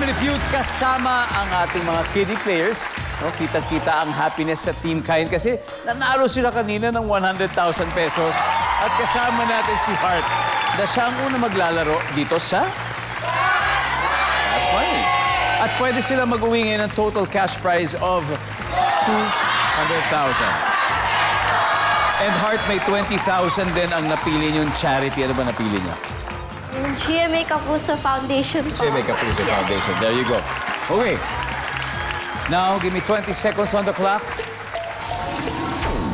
Family Feud kasama ang ating mga kiddie players. No, kita-kita ang happiness sa Team Kain kasi nanalo sila kanina ng 100,000 pesos. At kasama natin si Heart na siya ang una maglalaro dito sa Cash Money. At pwede sila mag-uwi ngayon ng total cash prize of 200,000. And Heart, may 20,000 din ang napili niyong charity. Ano ba napili niya? GMA Kapuso Foundation po. GMA Kapuso Foundation. There you go. Okay. Now, give me 20 seconds on the clock.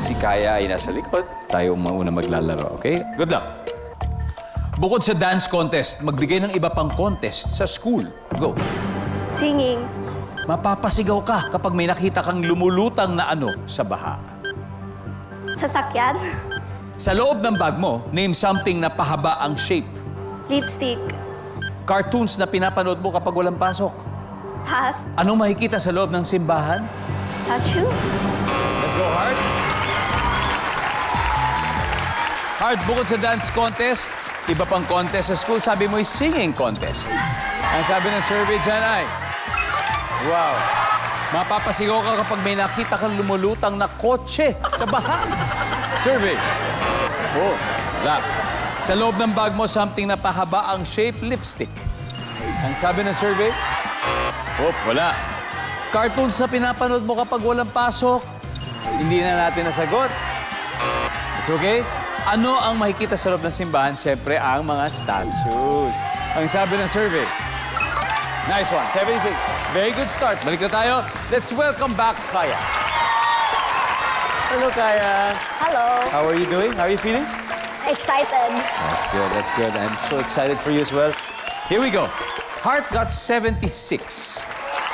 Si Kaya ay nasa likod. Tayo ang mauna maglalaro, okay? Good luck. Bukod sa dance contest, magbigay ng iba pang contest sa school. Go. Singing. Mapapasigaw ka kapag may nakita kang lumulutang na ano sa baha. Sasakyan. Sa loob ng bag mo, name something na pahaba ang shape. Lipstick. Cartoons na pinapanood mo kapag walang pasok. Pass. Anong makikita sa loob ng simbahan? Statue. Let's go, Heart. Heart, bukod sa dance contest, iba pang contest sa school, sabi mo singing contest. Ang sabi ng survey dyan ay, wow, mapapasigaw ka kapag may nakita kang lumulutang na kotse sa baha. Survey. Oh, wala. Sa loob ng bag mo, something na pahaba ang shape, lipstick. Ang sabi ng survey, oh, wala. Cartoons na pinapanood mo kapag walang pasok, hindi na natin nasagot. It's okay. Ano ang makikita sa loob ng simbahan? Siyempre, ang mga statues. Ang sabi ng survey. Nice one. 76. Very good start. Balik na tayo. Let's welcome back Kaya. Hello, Kaya. Hello. How are you doing? How are you feeling? Excited. That's good. That's good. I'm so excited for you as well. Here we go. Heart got 76.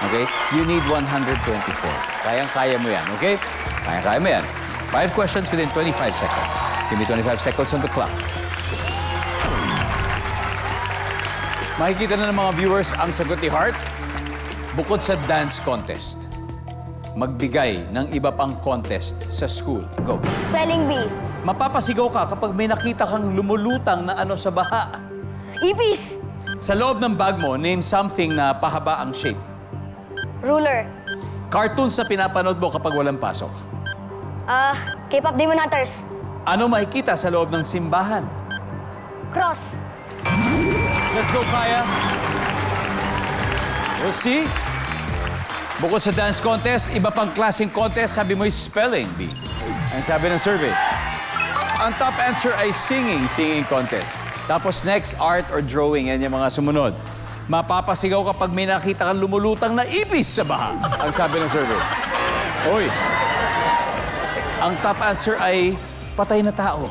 Okay? You need 124. Kayang-kaya mo yan, okay? Kayang-kaya mo yan. 5 questions within 25 seconds. Give me 25 seconds on the clock. Makikita na ng mga viewers ang sagot ni Heart. Bukod sa dance contest, magbigay ng iba pang contest sa school. Go. Spelling bee. Mapapasigaw ka kapag may nakita kang lumulutang na ano sa baha. Ipis. Sa loob ng bag mo, name something na pahaba ang shape. Ruler. Cartoons na pinapanood mo kapag walang pasok. K-pop Demon Hunters. Ano makikita sa loob ng simbahan? Cross. Let's go, Kaya. We'll see. Bukod sa dance contest, iba pang klaseng contest, sabi mo spelling bee. Ang sabi ng survey. Ang top answer ay singing contest. Tapos next, art or drawing. Yan yung mga sumunod. Mapapasigaw kapag may nakita kang lumulutang na ipis sa baha. Ang sabi ng survey. Uy. Ang top answer ay patay na tao.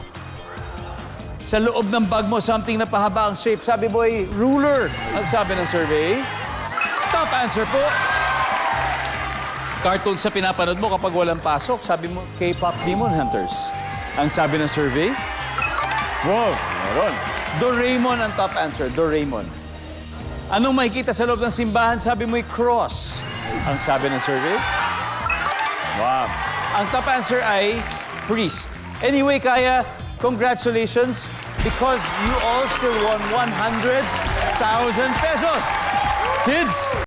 Sa loob ng bag mo, something na pahaba ang shape. Sabi mo ay ruler. Ang sabi ng survey. Top answer po. Cartoons sa pinapanood mo kapag walang pasok. Sabi mo, K-pop Demon Hunters. Ang sabi ng survey. Wow, meron. Doraemon ang top answer. Doraemon. Anong makikita sa loob ng simbahan? Sabi mo'y cross. Ang sabi ng survey. Wow. Ang top answer ay priest. Anyway, Kaya, congratulations because you all still won 100,000 pesos. Kids,